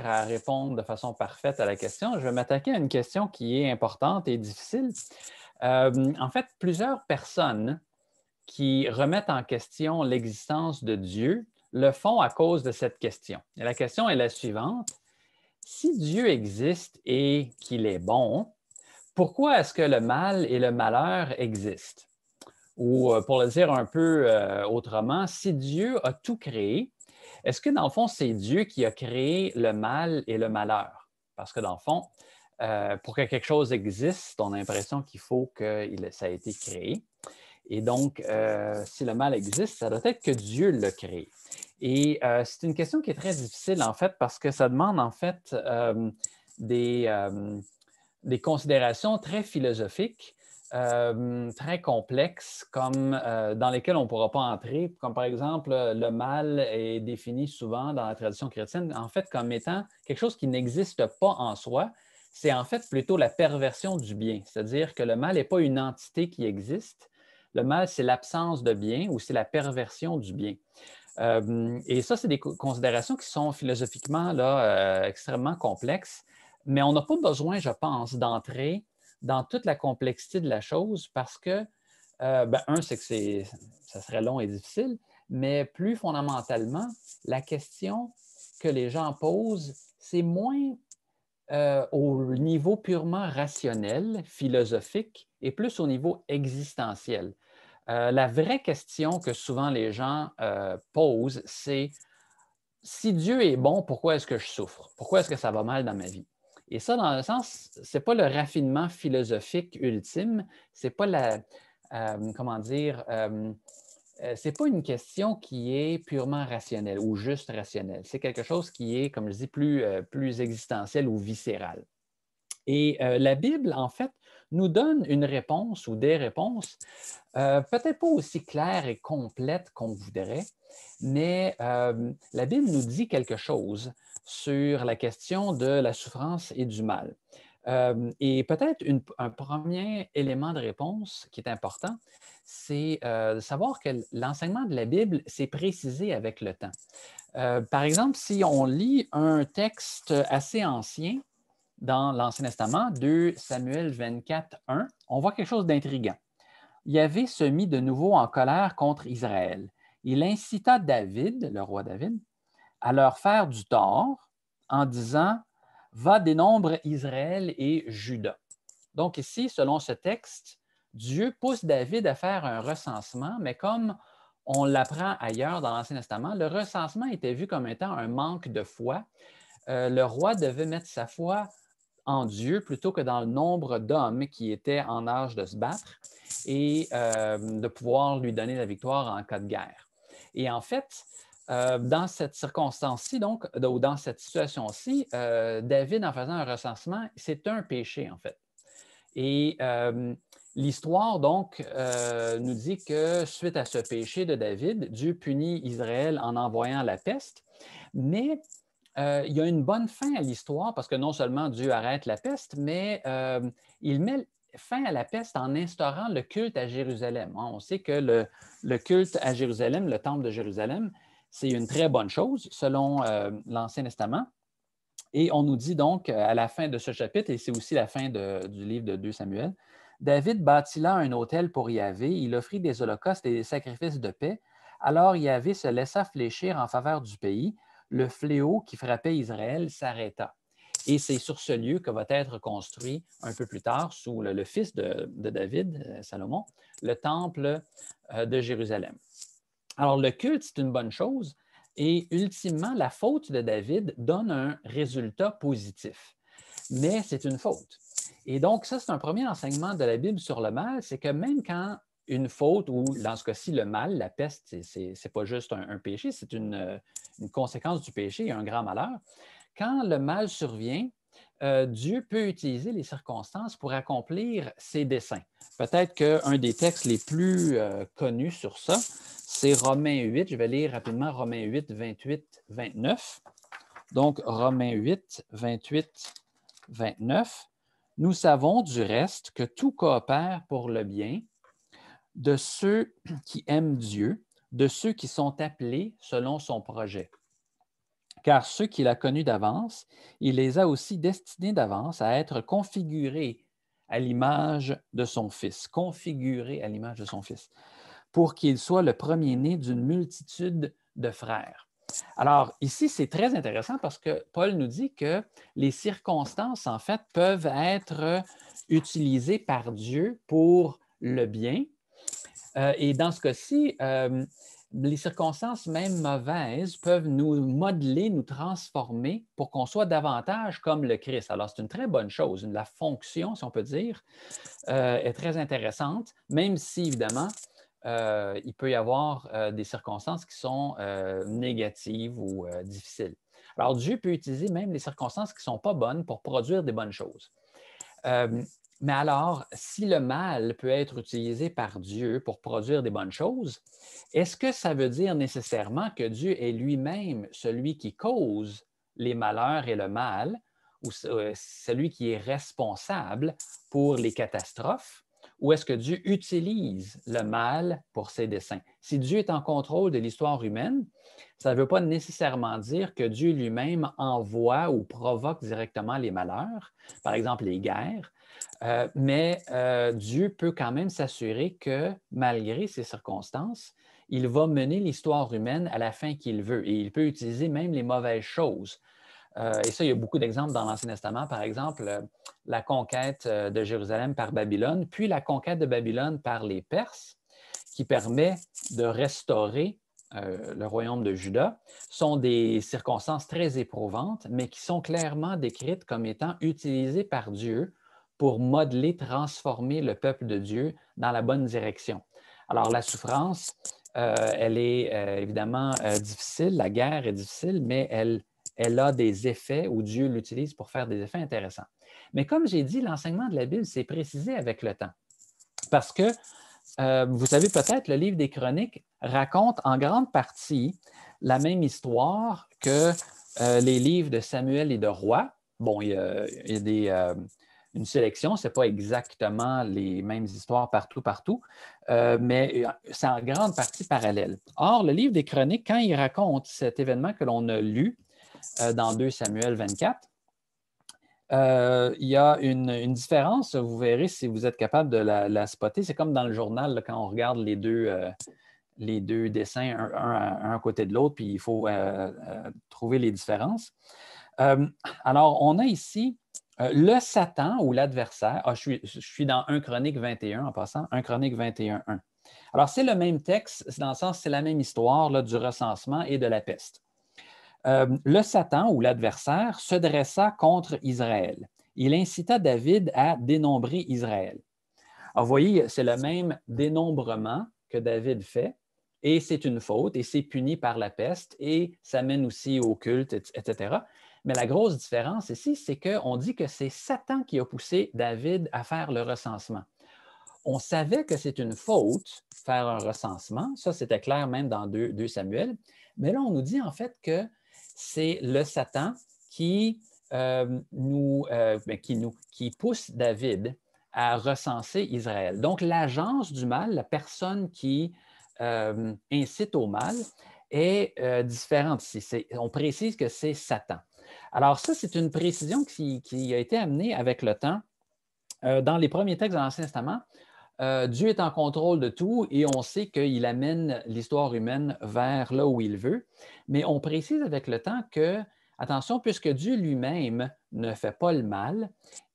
à répondre de façon parfaite à la question. Je vais m'attaquer à une question qui est importante et difficile. En fait, plusieurs personnes qui remettent en question l'existence de Dieu le font à cause de cette question. Et la question est la suivante. Si Dieu existe et qu'il est bon, pourquoi est-ce que le mal et le malheur existent? Ou pour le dire un peu autrement, si Dieu a tout créé, est-ce que dans le fond, c'est Dieu qui a créé le mal et le malheur? Parce que dans le fond, pour que quelque chose existe, on a l'impression qu'il faut que ça ait été créé. Et donc, si le mal existe, ça doit être que Dieu l'a créé. Et c'est une question qui est très difficile, en fait, parce que ça demande, en fait, des, considérations très philosophiques, très complexes, dans lesquelles on ne pourra pas entrer, comme par exemple, le mal est défini souvent dans la tradition chrétienne, en fait, comme étant quelque chose qui n'existe pas en soi. C'est en fait plutôt la perversion du bien, c'est-à-dire que le mal n'est pas une entité qui existe. Le mal, c'est l'absence de bien ou c'est la perversion du bien. Et ça, c'est des considérations qui sont philosophiquement là, extrêmement complexes, mais on n'a pas besoin, je pense, d'entrer dans toute la complexité de la chose parce que, c'est que ça serait long et difficile, mais plus fondamentalement, la question que les gens posent, c'est moins au niveau purement rationnel, philosophique, et plus au niveau existentiel. La vraie question que souvent les gens posent, c'est si Dieu est bon, pourquoi est-ce que je souffre? Pourquoi est-ce que ça va mal dans ma vie? Et ça, dans le sens, ce n'est pas le raffinement philosophique ultime, c'est pas comment dire, c'est pas une question qui est purement rationnelle ou juste rationnelle. C'est quelque chose qui est, comme je dis, plus existentiel ou viscéral. Et la Bible, en fait, nous donne une réponse ou des réponses, peut-être pas aussi claires et complètes qu'on voudrait, mais la Bible nous dit quelque chose sur la question de la souffrance et du mal. Et peut-être un premier élément de réponse qui est important, c'est de savoir que l'enseignement de la Bible, c'est précisé avec le temps. Par exemple, si on lit un texte assez ancien, dans l'Ancien Testament, 2 Samuel 24, 1, on voit quelque chose d'intriguant. Yahvé se mit de nouveau en colère contre Israël. Il incita David, le roi David, à leur faire du tort en disant « Va dénombre Israël et Juda ». Donc ici, selon ce texte, Dieu pousse David à faire un recensement, mais comme on l'apprend ailleurs dans l'Ancien Testament, le recensement était vu comme étant un manque de foi. Le roi devait mettre sa foi en Dieu plutôt que dans le nombre d'hommes qui étaient en âge de se battre et de pouvoir lui donner la victoire en cas de guerre. Et en fait, dans cette circonstance-ci, donc, ou dans cette situation-ci, David, en faisant un recensement, c'est un péché, en fait. Et l'histoire, donc, nous dit que suite à ce péché de David, Dieu punit Israël en envoyant la peste, mais il y a une bonne fin à l'histoire parce que non seulement Dieu arrête la peste, mais il met fin à la peste en instaurant le culte à Jérusalem. On sait que le culte à Jérusalem, le temple de Jérusalem, c'est une très bonne chose selon l'Ancien Testament. Et on nous dit donc à la fin de ce chapitre, et c'est aussi la fin du livre de 2 Samuel, David bâtit là un autel pour Yahvé, il offrit des holocaustes et des sacrifices de paix. Alors Yahvé se laissa fléchir en faveur du pays. Le fléau qui frappait Israël s'arrêta. Et c'est sur ce lieu que va être construit un peu plus tard, sous le fils de David, Salomon, le temple de Jérusalem. Alors le culte, c'est une bonne chose, et ultimement, la faute de David donne un résultat positif. Mais c'est une faute. Et donc, ça, c'est un premier enseignement de la Bible sur le mal, c'est que même quand une faute, ou dans ce cas-ci, le mal, la peste, ce n'est pas juste un péché, c'est une conséquence du péché, un grand malheur. Quand le mal survient, Dieu peut utiliser les circonstances pour accomplir ses desseins. Peut-être qu'un des textes les plus connus sur ça, c'est Romains 8. Je vais lire rapidement Romains 8, 28, 29. Donc, Romains 8, 28, 29. Nous savons du reste que tout coopère pour le bien de ceux qui aiment Dieu, de ceux qui sont appelés selon son projet. car ceux qu'il a connus d'avance, il les a aussi destinés d'avance à être configurés à l'image de son Fils, configurés à l'image de son Fils, pour qu'il soit le premier-né d'une multitude de frères. Alors, ici, c'est très intéressant parce que Paul nous dit que les circonstances, en fait, peuvent être utilisées par Dieu pour le bien. Et dans ce cas-ci, les circonstances, même mauvaises, peuvent nous modeler, nous transformer pour qu'on soit davantage comme le Christ. Alors, c'est une très bonne chose. La fonction, si on peut dire, est très intéressante, même si, évidemment, il peut y avoir des circonstances qui sont négatives ou difficiles. Alors, Dieu peut utiliser même les circonstances qui ne sont pas bonnes pour produire des bonnes choses. Mais alors, si le mal peut être utilisé par Dieu pour produire des bonnes choses, est-ce que ça veut dire nécessairement que Dieu est lui-même celui qui cause les malheurs et le mal, ou celui qui est responsable pour les catastrophes, ou est-ce que Dieu utilise le mal pour ses desseins? Si Dieu est en contrôle de l'histoire humaine, ça ne veut pas nécessairement dire que Dieu lui-même envoie ou provoque directement les malheurs, par exemple les guerres, mais Dieu peut quand même s'assurer que malgré ces circonstances, il va mener l'histoire humaine à la fin qu'il veut et il peut utiliser même les mauvaises choses. Et ça, il y a beaucoup d'exemples dans l'Ancien Testament. Par exemple, la conquête de Jérusalem par Babylone, puis la conquête de Babylone par les Perses, qui permet de restaurer le royaume de Juda, sont des circonstances très éprouvantes, mais qui sont clairement décrites comme étant utilisées par Dieu pour modeler, transformer le peuple de Dieu dans la bonne direction. Alors, la souffrance, elle est évidemment difficile, la guerre est difficile, mais elle a des effets où Dieu l'utilise pour faire des effets intéressants. Mais comme j'ai dit, l'enseignement de la Bible s'est précisé avec le temps. Parce que, vous savez peut-être, le livre des Chroniques raconte en grande partie la même histoire que les livres de Samuel et de Rois. Bon, il y a une sélection, ce n'est pas exactement les mêmes histoires partout, mais c'est en grande partie parallèle. Or, le livre des Chroniques, quand il raconte cet événement que l'on a lu dans 2 Samuel 24, il y a une différence, vous verrez si vous êtes capable de la spotter. C'est comme dans le journal, là, quand on regarde les deux dessins, un à côté de l'autre, puis il faut trouver les différences. Alors, on a ici le Satan ou l'adversaire. Ah, je suis dans 1 Chronique 21 en passant, 1 Chronique 21, 1. Alors, c'est le même texte, dans le sens, c'est la même histoire là, du recensement et de la peste. Le Satan ou l'adversaire se dressa contre Israël. Il incita David à dénombrer Israël. Alors, vous voyez, c'est le même dénombrement que David fait, et c'est une faute, et c'est puni par la peste, et ça mène aussi au culte, etc. Mais la grosse différence ici, c'est qu'on dit que c'est Satan qui a poussé David à faire le recensement. On savait que c'est une faute, faire un recensement, ça c'était clair même dans 2 Samuel, mais là on nous dit en fait que c'est le Satan qui, qui pousse David à recenser Israël. Donc l'agence du mal, la personne qui incite au mal, est différente ici. On précise que c'est Satan. Alors ça, c'est une précision qui a été amenée avec le temps. Dans les premiers textes de l'Ancien Testament, Dieu est en contrôle de tout et on sait qu'il amène l'histoire humaine vers là où il veut. Mais on précise avec le temps que, attention, puisque Dieu lui-même ne fait pas le mal,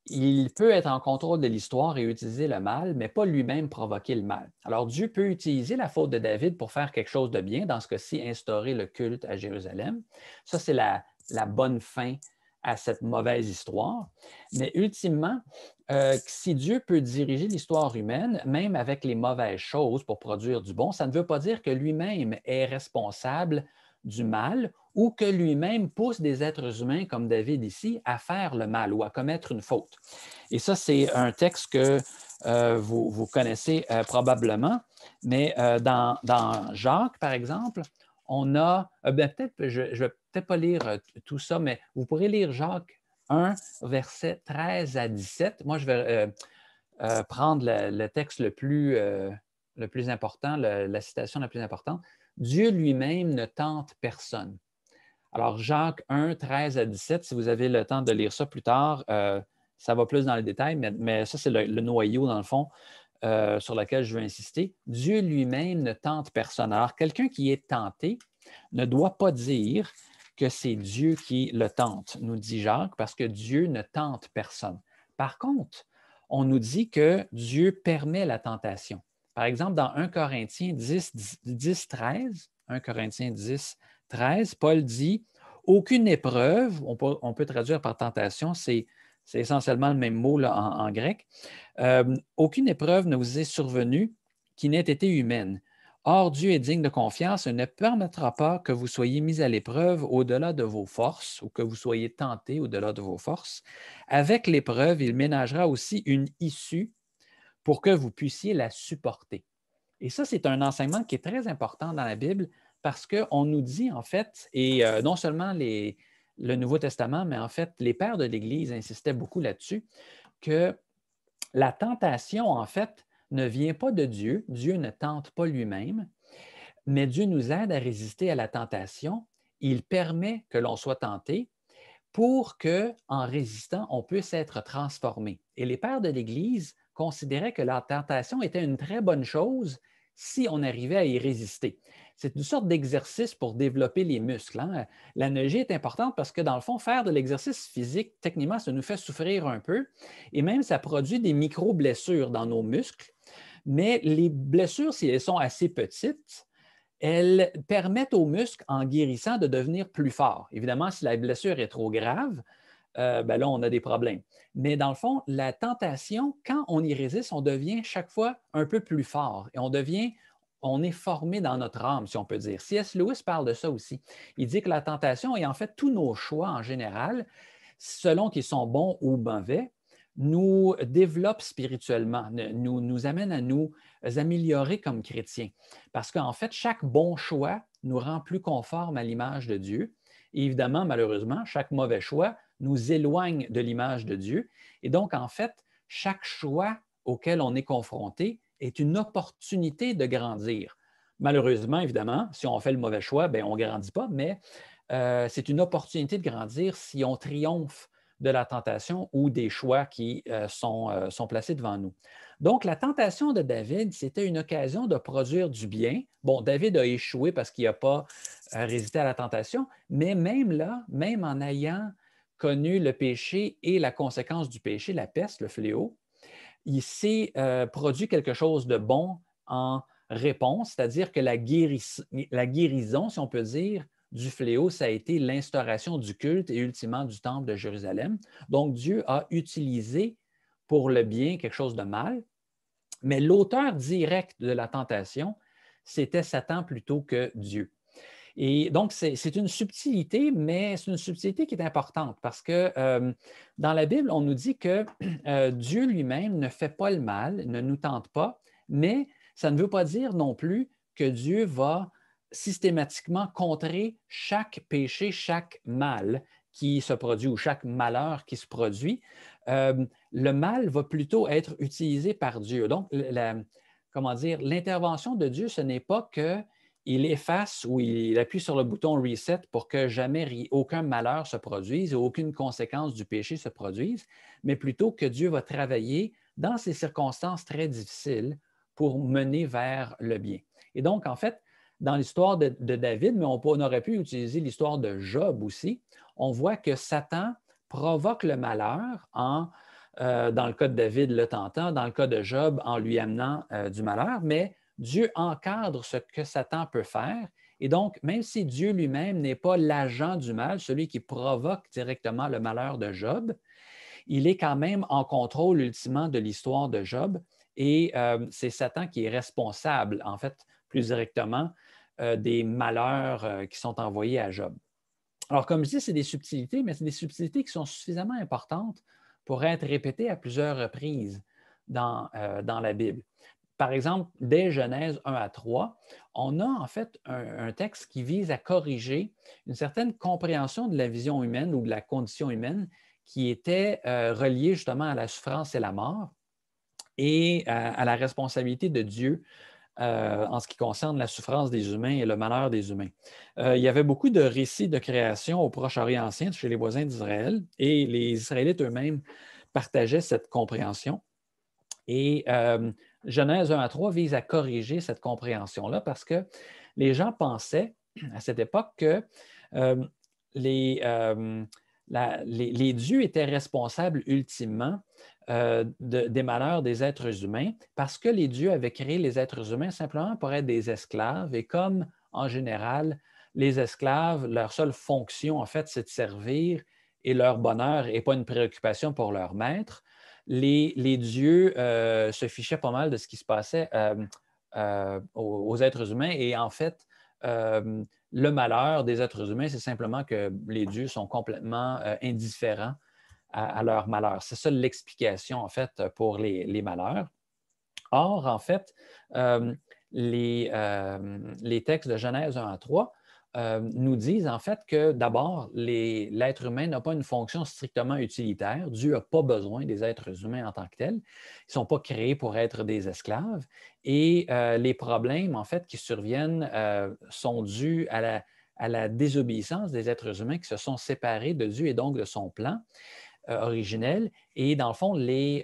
il peut être en contrôle de l'histoire et utiliser le mal, mais pas lui-même provoquer le mal. Alors Dieu peut utiliser la faute de David pour faire quelque chose de bien, dans ce cas-ci, instaurer le culte à Jérusalem. Ça, c'est la bonne fin à cette mauvaise histoire. Mais ultimement, si Dieu peut diriger l'histoire humaine, même avec les mauvaises choses pour produire du bon, ça ne veut pas dire que lui-même est responsable du mal ou que lui-même pousse des êtres humains comme David ici à faire le mal ou à commettre une faute. Et ça, c'est un texte que vous connaissez probablement, mais dans Jacques, par exemple, on a, peut-être, je ne vais peut-être pas lire tout ça, mais vous pourrez lire Jacques 1, versets 13 à 17. Moi, je vais prendre le texte le plus important, la citation la plus importante. Dieu lui-même ne tente personne. Alors, Jacques 1, 13 à 17, si vous avez le temps de lire ça plus tard, ça va plus dans les détails, mais ça, c'est le noyau, dans le fond, sur lequel je veux insister. Dieu lui-même ne tente personne. Alors, quelqu'un qui est tenté ne doit pas dire que c'est Dieu qui le tente, nous dit Jacques, parce que Dieu ne tente personne. Par contre, on nous dit que Dieu permet la tentation. Par exemple, dans 1 Corinthiens 10, 13, 1 Corinthiens 10, 13, Paul dit « Aucune épreuve », on peut traduire par tentation, c'est essentiellement le même mot là, en grec, aucune épreuve ne vous est survenue qui n'ait été humaine. Or, Dieu est digne de confiance et ne permettra pas que vous soyez mis à l'épreuve au-delà de vos forces ou que vous soyez tentés au-delà de vos forces. Avec l'épreuve, il ménagera aussi une issue pour que vous puissiez la supporter. Et ça, c'est un enseignement qui est très important dans la Bible parce qu'on nous dit, en fait, et non seulement le Nouveau Testament, mais en fait, les pères de l'Église insistaient beaucoup là-dessus, que la tentation, en fait, ne vient pas de Dieu. Dieu ne tente pas lui-même, mais Dieu nous aide à résister à la tentation. Il permet que l'on soit tenté pour que, en résistant, on puisse être transformé. Et les pères de l'Église considéraient que la tentation était une très bonne chose si on arrivait à y résister. C'est une sorte d'exercice pour développer les muscles. Hein. L'analogie est importante parce que, dans le fond, faire de l'exercice physique, techniquement, ça nous fait souffrir un peu et même ça produit des micro-blessures dans nos muscles. Mais les blessures, si elles sont assez petites, elles permettent aux muscles, en guérissant, de devenir plus forts. Évidemment, si la blessure est trop grave, ben là, on a des problèmes. Mais dans le fond, la tentation, quand on y résiste, on devient chaque fois un peu plus fort et on est formé dans notre âme, si on peut dire. C.S. Lewis parle de ça aussi. Il dit que la tentation et en fait tous nos choix en général, selon qu'ils sont bons ou mauvais, nous développent spirituellement, nous amènent à nous améliorer comme chrétiens. Parce qu'en fait, chaque bon choix nous rend plus conformes à l'image de Dieu. Et évidemment, malheureusement, chaque mauvais choix nous éloigne de l'image de Dieu. Et donc, en fait, chaque choix auquel on est confronté est une opportunité de grandir. Malheureusement, évidemment, si on fait le mauvais choix, bien, on ne grandit pas, mais c'est une opportunité de grandir si on triomphe de la tentation ou des choix qui sont placés devant nous. Donc, la tentation de David, c'était une occasion de produire du bien. Bon, David a échoué parce qu'il n'a pas résisté à la tentation, mais même là, même en ayant connu le péché et la conséquence du péché, la peste, le fléau, il s'est produit quelque chose de bon en réponse, c'est-à-dire que la guérison, si on peut dire, du fléau, ça a été l'instauration du culte et ultimement du temple de Jérusalem. Donc, Dieu a utilisé pour le bien quelque chose de mal, mais l'auteur direct de la tentation, c'était Satan plutôt que Dieu. Et donc, c'est une subtilité, mais c'est une subtilité qui est importante parce que dans la Bible, on nous dit que Dieu lui-même ne fait pas le mal, ne nous tente pas, mais ça ne veut pas dire non plus que Dieu va systématiquement contrer chaque péché, chaque mal qui se produit ou chaque malheur qui se produit. Le mal va plutôt être utilisé par Dieu. Donc, comment dire, l'intervention de Dieu, ce n'est pas que il efface ou il appuie sur le bouton reset pour que jamais aucun malheur se produise et aucune conséquence du péché se produise, mais plutôt que Dieu va travailler dans ces circonstances très difficiles pour mener vers le bien. Et donc, en fait, dans l'histoire de David, mais on aurait pu utiliser l'histoire de Job aussi, on voit que Satan provoque le malheur dans le cas de David, le tentant, dans le cas de Job, en lui amenant du malheur, mais Dieu encadre ce que Satan peut faire. Et donc, même si Dieu lui-même n'est pas l'agent du mal, celui qui provoque directement le malheur de Job, il est quand même en contrôle ultimement de l'histoire de Job. Et c'est Satan qui est responsable, en fait, plus directement, des malheurs qui sont envoyés à Job. Alors, comme je dis, c'est des subtilités, mais c'est des subtilités qui sont suffisamment importantes pour être répétées à plusieurs reprises dans la Bible. Par exemple, dès Genèse 1 à 3, on a en fait un texte qui vise à corriger une certaine compréhension de la vision humaine ou de la condition humaine qui était reliée justement à la souffrance et la mort et à la responsabilité de Dieu en ce qui concerne la souffrance des humains et le malheur des humains. Il y avait beaucoup de récits de création au Proche-Orient ancien, chez les voisins d'Israël, et les Israélites eux-mêmes partageaient cette compréhension. Et Genèse 1 à 3 vise à corriger cette compréhension-là parce que les gens pensaient à cette époque que euh, les, les dieux étaient responsables ultimement des malheurs des êtres humains parce que les dieux avaient créé les êtres humains simplement pour être des esclaves et comme en général, les esclaves, leur seule fonction en fait, c'est de servir et leur bonheur n'est pas une préoccupation pour leur maître. Les dieux se fichaient pas mal de ce qui se passait aux êtres humains et en fait, le malheur des êtres humains, c'est simplement que les dieux sont complètement indifférents à leur malheur. C'est ça l'explication, en fait, pour les malheurs. Or, en fait, les textes de Genèse 1 à 3 nous disent en fait que d'abord, l'être humain n'a pas une fonction strictement utilitaire. Dieu n'a pas besoin des êtres humains en tant que tels. Ils ne sont pas créés pour être des esclaves. Et les problèmes, en fait, qui surviennent sont dus à la désobéissance des êtres humains qui se sont séparés de Dieu et donc de son plan originel. Et dans le fond, les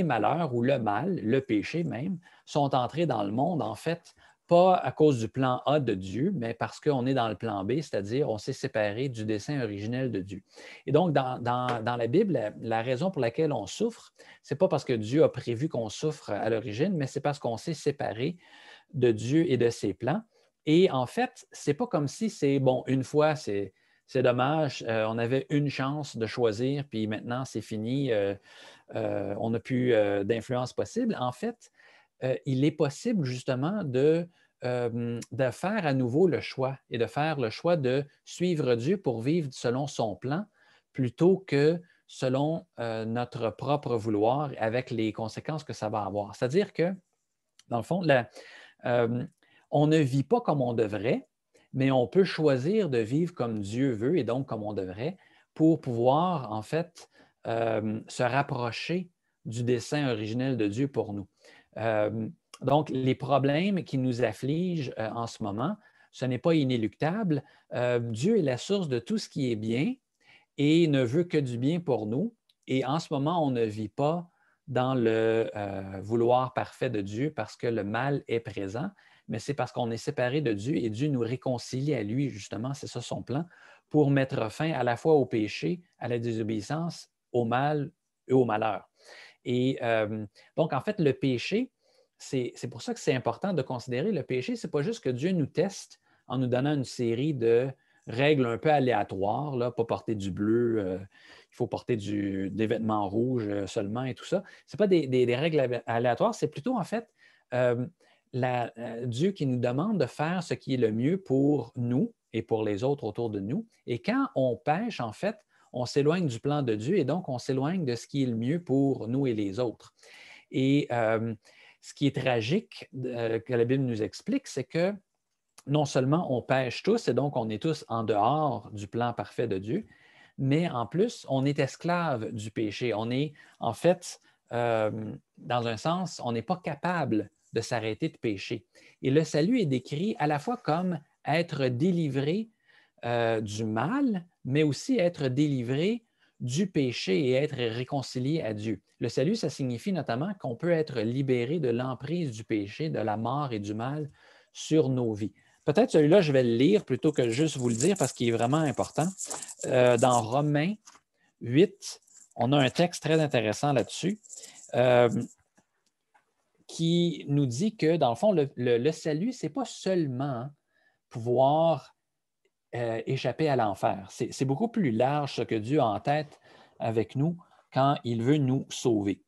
malheurs ou le mal, le péché même, sont entrés dans le monde, en fait, pas à cause du plan A de Dieu, mais parce qu'on est dans le plan B, c'est-à-dire on s'est séparé du dessein originel de Dieu. Et donc, dans la Bible, la raison pour laquelle on souffre, ce n'est pas parce que Dieu a prévu qu'on souffre à l'origine, mais c'est parce qu'on s'est séparé de Dieu et de ses plans. Et en fait, ce n'est pas comme si c'est, bon, une fois, c'est dommage, on avait une chance de choisir, puis maintenant, c'est fini, on n'a plus d'influence possible. En fait, il est possible justement de faire à nouveau le choix et de faire le choix de suivre Dieu pour vivre selon son plan plutôt que selon notre propre vouloir avec les conséquences que ça va avoir. C'est-à-dire que, dans le fond, on ne vit pas comme on devrait, mais on peut choisir de vivre comme Dieu veut et donc comme on devrait pour pouvoir, en fait, se rapprocher du dessein originel de Dieu pour nous. Donc, les problèmes qui nous affligent en ce moment, ce n'est pas inéluctable. Dieu est la source de tout ce qui est bien et ne veut que du bien pour nous. Et en ce moment, on ne vit pas dans le vouloir parfait de Dieu parce que le mal est présent, mais c'est parce qu'on est séparé de Dieu et Dieu nous réconcilie à lui, justement, c'est ça son plan, pour mettre fin à la fois au péché, à la désobéissance, au mal et au malheur. Et donc, en fait, le péché, c'est pour ça que c'est important de considérer le péché, ce n'est pas juste que Dieu nous teste en nous donnant une série de règles un peu aléatoires, là, pas porter du bleu, il faut porter des vêtements rouges seulement et tout ça. Ce n'est pas des règles aléatoires, c'est plutôt en fait euh, Dieu qui nous demande de faire ce qui est le mieux pour nous et pour les autres autour de nous. Et quand on pêche, en fait, on s'éloigne du plan de Dieu et donc on s'éloigne de ce qui est le mieux pour nous et les autres. Et ce qui est tragique que la Bible nous explique, c'est que non seulement on pêche tous et donc on est tous en dehors du plan parfait de Dieu, mais en plus, on est esclave du péché. On est, en fait, dans un sens, on n'est pas capable de s'arrêter de pécher. Et le salut est décrit à la fois comme être délivré du mal, mais aussi être délivré du péché et être réconcilié à Dieu. Le salut, ça signifie notamment qu'on peut être libéré de l'emprise du péché, de la mort et du mal sur nos vies. Peut-être celui-là, je vais le lire plutôt que juste vous le dire parce qu'il est vraiment important. Dans Romains 8, on a un texte très intéressant là-dessus euh, qui nous dit que, dans le fond, le salut, ce n'est pas seulement pouvoir échapper à l'enfer. C'est beaucoup plus large ce que Dieu a en tête avec nous quand il veut nous sauver.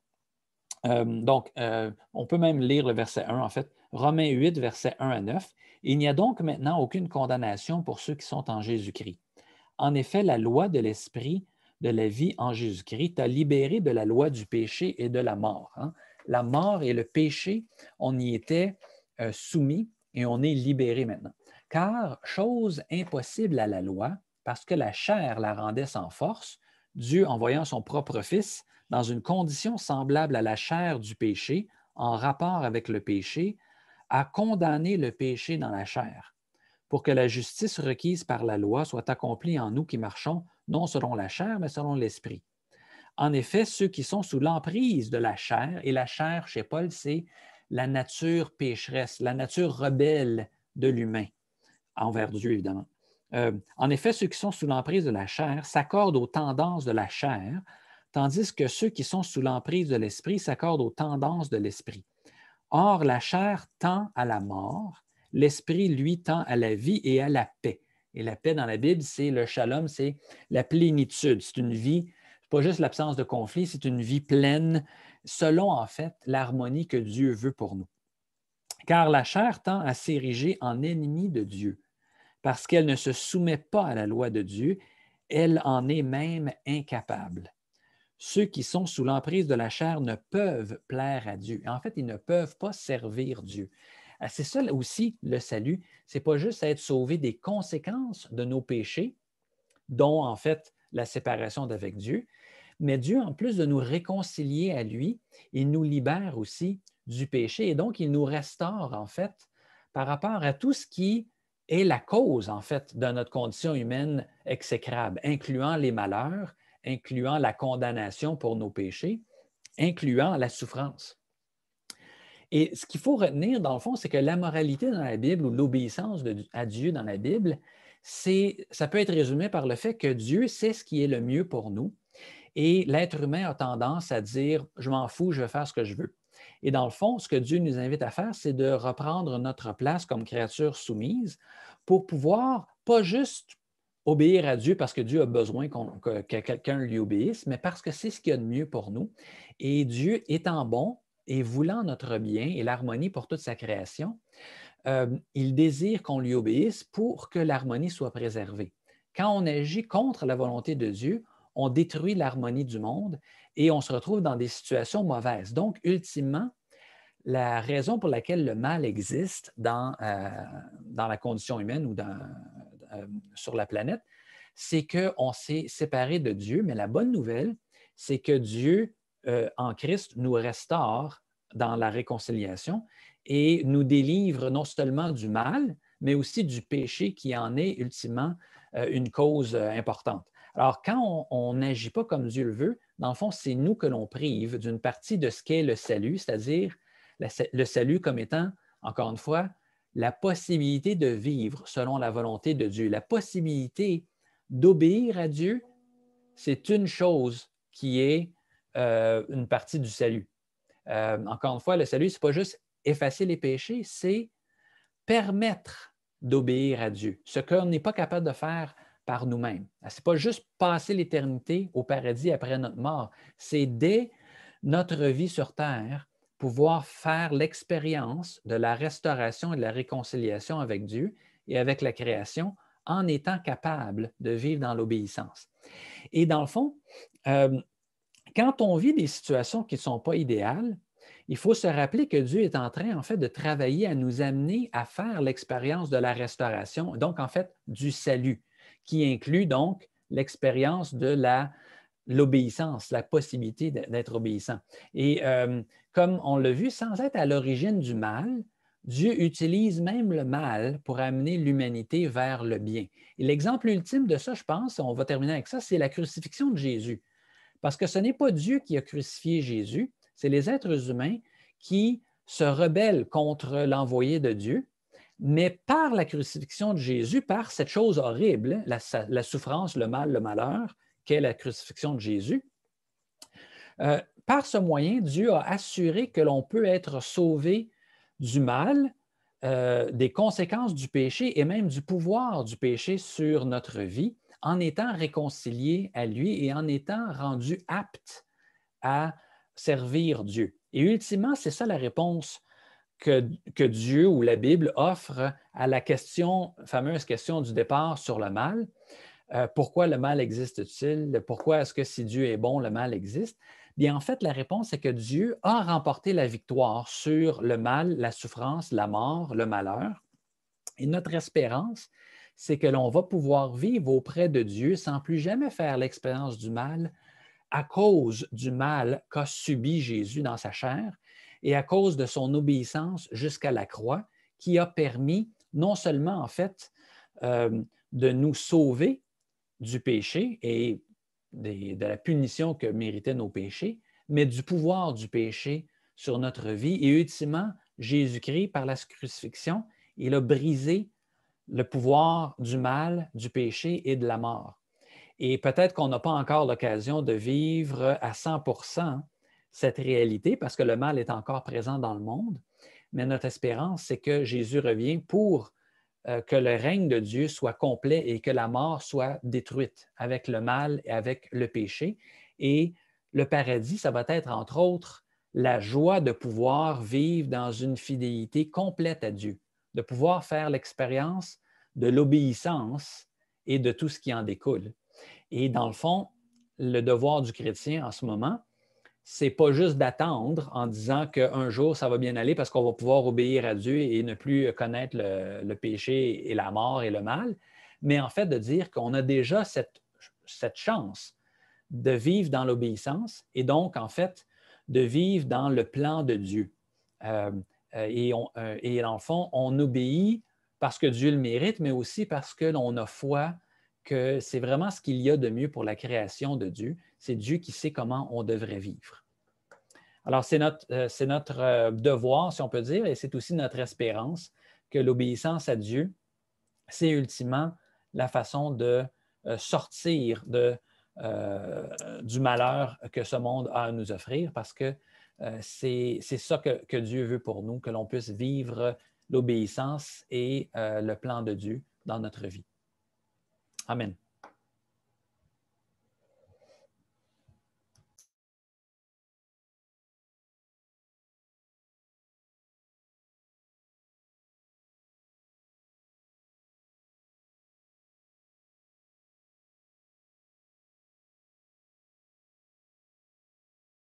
Donc, on peut même lire le verset 1, en fait. Romains 8, verset 1 à 9. Il n'y a donc maintenant aucune condamnation pour ceux qui sont en Jésus-Christ. En effet, la loi de l'Esprit de la vie en Jésus-Christ t'a libéré de la loi du péché et de la mort. Hein. La mort et le péché, on y était soumis et on est libéré maintenant. Car, chose impossible à la loi, parce que la chair la rendait sans force, Dieu, envoyant son propre Fils dans une condition semblable à la chair du péché, en rapport avec le péché, a condamné le péché dans la chair, pour que la justice requise par la loi soit accomplie en nous qui marchons non selon la chair, mais selon l'esprit. En effet, ceux qui sont sous l'emprise de la chair, et la chair chez Paul, c'est la nature pécheresse, la nature rebelle de l'humain, envers Dieu évidemment. En effet, ceux qui sont sous l'emprise de la chair s'accordent aux tendances de la chair, tandis que ceux qui sont sous l'emprise de l'esprit s'accordent aux tendances de l'esprit. Or, la chair tend à la mort, l'esprit, lui, tend à la vie et à la paix. Et la paix dans la Bible, c'est le shalom, c'est la plénitude. C'est une vie, pas juste l'absence de conflit, c'est une vie pleine, selon, en fait, l'harmonie que Dieu veut pour nous. Car la chair tend à s'ériger en ennemie de Dieu, parce qu'elle ne se soumet pas à la loi de Dieu, elle en est même incapable. Ceux qui sont sous l'emprise de la chair ne peuvent plaire à Dieu. En fait, ils ne peuvent pas servir Dieu. C'est ça aussi le salut. Ce n'est pas juste être sauvé des conséquences de nos péchés, dont en fait la séparation d'avec Dieu, mais Dieu, en plus de nous réconcilier à lui, il nous libère aussi du péché et donc il nous restaure en fait par rapport à tout ce qui est la cause en fait de notre condition humaine exécrable, incluant les malheurs, incluant la condamnation pour nos péchés, incluant la souffrance. Et ce qu'il faut retenir, dans le fond, c'est que la moralité dans la Bible ou l'obéissance à Dieu dans la Bible, ça peut être résumé par le fait que Dieu sait ce qui est le mieux pour nous et l'être humain a tendance à dire « je m'en fous, je vais faire ce que je veux ». Et dans le fond, ce que Dieu nous invite à faire, c'est de reprendre notre place comme créature soumise pour pouvoir pas juste obéir à Dieu parce que Dieu a besoin que quelqu'un lui obéisse, mais parce que c'est ce qu'il y a de mieux pour nous. Et Dieu étant bon et voulant notre bien et l'harmonie pour toute sa création, il désire qu'on lui obéisse pour que l'harmonie soit préservée. Quand on agit contre la volonté de Dieu, on détruit l'harmonie du monde et on se retrouve dans des situations mauvaises. Donc, ultimement, la raison pour laquelle le mal existe dans la condition humaine ou sur la planète, c'est qu'on s'est séparé de Dieu, mais la bonne nouvelle, c'est que Dieu, en Christ, nous restaure dans la réconciliation et nous délivre non seulement du mal, mais aussi du péché qui en est ultimement une cause importante. Alors, quand on n'agit pas comme Dieu le veut, dans le fond, c'est nous que l'on prive d'une partie de ce qu'est le salut, c'est-à-dire le salut comme étant, encore une fois, la possibilité de vivre selon la volonté de Dieu, la possibilité d'obéir à Dieu, c'est une chose qui est une partie du salut. Encore une fois, le salut, ce n'est pas juste effacer les péchés, c'est permettre d'obéir à Dieu, ce qu'on n'est pas capable de faire par nous-mêmes. Ce n'est pas juste passer l'éternité au paradis après notre mort, c'est dès notre vie sur terre, pouvoir faire l'expérience de la restauration et de la réconciliation avec Dieu et avec la création en étant capable de vivre dans l'obéissance. Et dans le fond, quand on vit des situations qui ne sont pas idéales, il faut se rappeler que Dieu est en train, en fait, de travailler à nous amener à faire l'expérience de la restauration, donc, en fait, du salut, qui inclut donc l'expérience de l'obéissance, la possibilité d'être obéissant. Et comme on l'a vu, sans être à l'origine du mal, Dieu utilise même le mal pour amener l'humanité vers le bien. Et l'exemple ultime de ça, je pense, on va terminer avec ça, c'est la crucifixion de Jésus. Parce que ce n'est pas Dieu qui a crucifié Jésus, c'est les êtres humains qui se rebellent contre l'envoyé de Dieu, mais par la crucifixion de Jésus, par cette chose horrible, la souffrance, le mal, le malheur, qu'est la crucifixion de Jésus, par ce moyen, Dieu a assuré que l'on peut être sauvé du mal, des conséquences du péché et même du pouvoir du péché sur notre vie en étant réconcilié à lui et en étant rendu apte à servir Dieu. Et ultimement, c'est ça la réponse que Dieu ou la Bible offre à la fameuse question du départ sur le mal. Pourquoi le mal existe-t-il? Pourquoi est-ce que si Dieu est bon, le mal existe? Bien, en fait, la réponse est que Dieu a remporté la victoire sur le mal, la souffrance, la mort, le malheur. Et notre espérance, c'est que l'on va pouvoir vivre auprès de Dieu sans plus jamais faire l'expérience du mal à cause du mal qu'a subi Jésus dans sa chair. et à cause de son obéissance jusqu'à la croix, qui a permis non seulement, en fait, de nous sauver du péché et de la punition que méritaient nos péchés, mais du pouvoir du péché sur notre vie. Et ultimement, Jésus-Christ, par la crucifixion, il a brisé le pouvoir du mal, du péché et de la mort. Et peut-être qu'on n'a pas encore l'occasion de vivre à 100% cette réalité parce que le mal est encore présent dans le monde, mais notre espérance, c'est que Jésus revient pour que le règne de Dieu soit complet et que la mort soit détruite avec le mal et avec le péché. Et le paradis, ça va être entre autres la joie de pouvoir vivre dans une fidélité complète à Dieu, de pouvoir faire l'expérience de l'obéissance et de tout ce qui en découle. Et dans le fond, le devoir du chrétien en ce moment, c'est pas juste d'attendre en disant qu'un jour, ça va bien aller parce qu'on va pouvoir obéir à Dieu et ne plus connaître le péché et la mort et le mal, mais en fait de dire qu'on a déjà cette chance de vivre dans l'obéissance et donc, en fait, de vivre dans le plan de Dieu. Euh, et dans le fond, on obéit parce que Dieu le mérite, mais aussi parce que l'on a foi que c'est vraiment ce qu'il y a de mieux pour la création de Dieu. C'est Dieu qui sait comment on devrait vivre. Alors, c'est notre devoir, si on peut dire, et c'est aussi notre espérance que l'obéissance à Dieu, c'est ultimement la façon de sortir du malheur que ce monde a à nous offrir, parce que c'est ça que Dieu veut pour nous, que l'on puisse vivre l'obéissance et le plan de Dieu dans notre vie. Amen.